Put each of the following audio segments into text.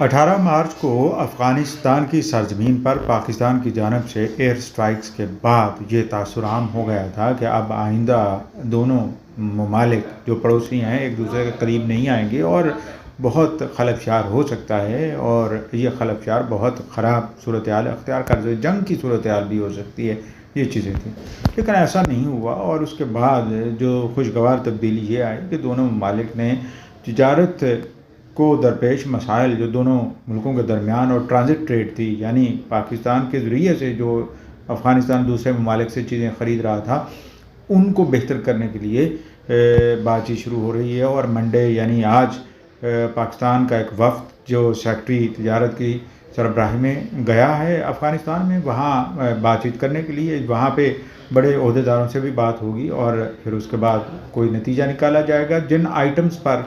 18 مارچ کو افغانستان کی سرزمین پر پاکستان کی جانب سے ایئر سٹرائکس کے بعد یہ تاثر عام ہو گیا تھا کہ اب آئندہ دونوں ممالک جو پڑوسی ہیں ایک دوسرے کے قریب نہیں آئیں گے اور بہت خلفشار ہو سکتا ہے، اور یہ خلفشار بہت خراب صورتحال اختیار کر سکتی، جنگ کی صورتحال بھی ہو سکتی ہے، یہ چیزیں تھیں۔ لیکن ایسا نہیں ہوا، اور اس کے بعد جو خوشگوار تبدیلی یہ آئی کہ دونوں ممالک نے تجارت کو درپیش مسائل جو دونوں ملکوں کے درمیان اور ٹرانزٹ ٹریڈ تھی، یعنی پاکستان کے ذریعے سے جو افغانستان دوسرے ممالک سے چیزیں خرید رہا تھا، ان کو بہتر کرنے کے لیے بات چیت شروع ہو رہی ہے۔ اور منڈے یعنی آج پاکستان کا ایک وفد جو سیکٹری تجارت کی سربراہی میں گیا ہے افغانستان میں، وہاں بات چیت کرنے کے لیے، وہاں پہ بڑے عہدیداروں سے بھی بات ہوگی، اور پھر اس کے بعد کوئی نتیجہ نکالا جائے گا۔ جن آئٹمز پر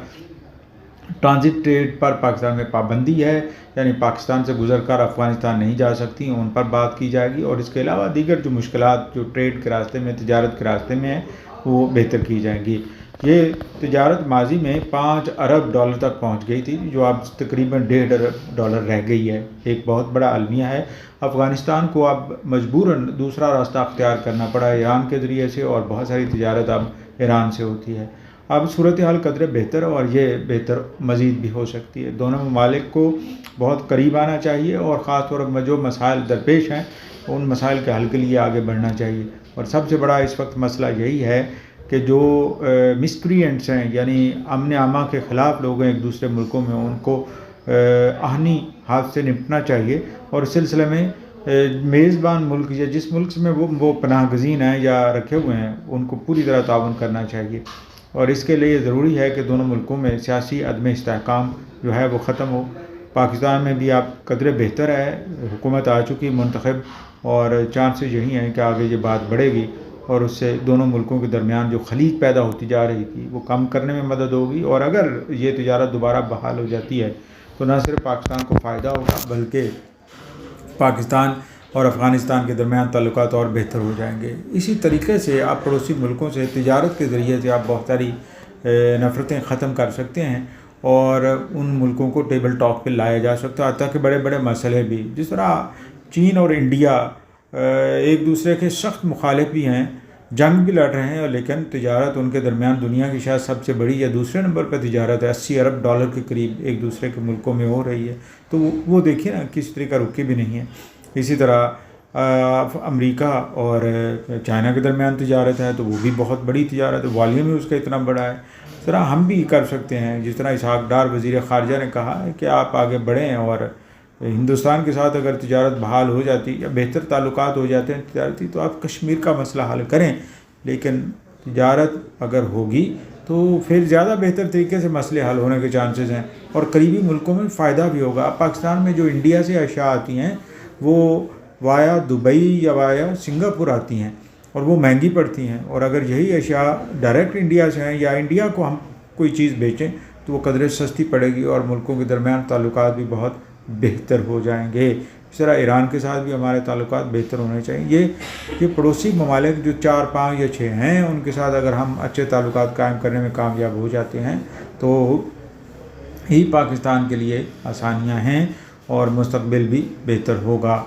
ٹرانزٹ ٹریڈ پر پاکستان میں پابندی ہے، یعنی پاکستان سے گزر کر افغانستان نہیں جا سکتی، ان پر بات کی جائے گی، اور اس کے علاوہ دیگر جو مشکلات جو ٹریڈ کے راستے میں، تجارت کے راستے میں ہیں، وہ بہتر کی جائیں گی۔ یہ تجارت ماضی میں 5 ارب ڈالر تک پہنچ گئی تھی، جو اب تقریباً 1.5 ارب ڈالر رہ گئی ہے، ایک بہت بڑا المیہ ہے۔ افغانستان کو اب مجبوراً دوسرا راستہ اختیار کرنا پڑا ایران کے ذریعے سے، اور بہت ساری تجارت اب ایران سے ہوتی ہے۔ اب صورتحال قدرے بہتر، اور یہ بہتر مزید بھی ہو سکتی ہے۔ دونوں ممالک کو بہت قریب آنا چاہیے، اور خاص طور پر جو مسائل درپیش ہیں ان مسائل کے حل کے لیے آگے بڑھنا چاہیے۔ اور سب سے بڑا اس وقت مسئلہ یہی ہے کہ جو مسکرینٹس ہیں، یعنی امن عامہ کے خلاف لوگ ہیں ایک دوسرے ملکوں میں، ان کو آہنی ہاتھ سے نپٹنا چاہیے، اور اس سلسلے میں میزبان ملک یا جس ملک میں وہ پناہ گزین ہیں یا رکھے ہوئے ہیں، ان کو پوری طرح تعاون کرنا چاہیے۔ اور اس کے لیے ضروری ہے کہ دونوں ملکوں میں سیاسی عدم استحکام جو ہے وہ ختم ہو۔ پاکستان میں بھی اب قدرے بہتر ہے، حکومت آ چکی منتخب، اور چانسز یہی ہیں کہ آگے یہ بات بڑھے گی، اور اس سے دونوں ملکوں کے درمیان جو خلیج پیدا ہوتی جا رہی تھی وہ کم کرنے میں مدد ہوگی۔ اور اگر یہ تجارت دوبارہ بحال ہو جاتی ہے تو نہ صرف پاکستان کو فائدہ ہوگا، بلکہ پاکستان اور افغانستان کے درمیان تعلقات اور بہتر ہو جائیں گے۔ اسی طریقے سے آپ پڑوسی ملکوں سے تجارت کے ذریعے سے آپ بہت ساری نفرتیں ختم کر سکتے ہیں، اور ان ملکوں کو ٹیبل ٹاک پہ لایا جا سکتا ہے، حتیٰ کہ بڑے بڑے مسئلے بھی، جس طرح چین اور انڈیا ایک دوسرے کے سخت مخالف بھی ہیں، جنگ بھی لڑ رہے ہیں، لیکن تجارت ان کے درمیان دنیا کی شاید سب سے بڑی یا دوسرے نمبر پہ تجارت ہے، 80 ارب ڈالر کے قریب ایک دوسرے کے ملکوں میں ہو رہی ہے۔ تو وہ دیکھیے نا کس طریقہ رکے بھی نہیں ہے۔ اسی طرح امریکہ اور چائنا کے درمیان تجارت ہے، تو وہ بھی بہت بڑی تجارت ہے، والیوم بھی اس کا اتنا بڑا ہے۔ اس طرح ہم بھی کر سکتے ہیں، جس طرح اسحاق ڈار وزیر خارجہ نے کہا ہے کہ آپ آگے بڑھیں، اور ہندوستان کے ساتھ اگر تجارت بحال ہو جاتی یا بہتر تعلقات ہو جاتے ہیں تجارتی، تو آپ کشمیر کا مسئلہ حل کریں، لیکن تجارت اگر ہوگی تو پھر زیادہ بہتر طریقے سے مسئلے حل ہونے کے چانسز ہیں، اور قریبی ملکوں میں فائدہ بھی ہوگا۔ اب پاکستان میں جو انڈیا سے اشیاء آتی ہیں وہ وایا دبئی یا وایا سنگاپور آتی ہیں، اور وہ مہنگی پڑتی ہیں، اور اگر یہی اشیاء ڈائریکٹ انڈیا سے ہیں یا انڈیا کو ہم کوئی چیز بیچیں تو وہ قدرے سستی پڑے گی، اور ملکوں کے درمیان تعلقات بھی بہت بہتر ہو جائیں گے۔ اس طرح ایران کے ساتھ بھی ہمارے تعلقات بہتر ہونے چاہیے۔ یہ پڑوسی ممالک جو 4، 5 یا 6 ہیں، ان کے ساتھ اگر ہم اچھے تعلقات قائم کرنے میں کامیاب ہو جاتے ہیں تو ہی پاکستان کے لیے آسانیاں ہیں، اور مستقبل بھی بہتر ہوگا۔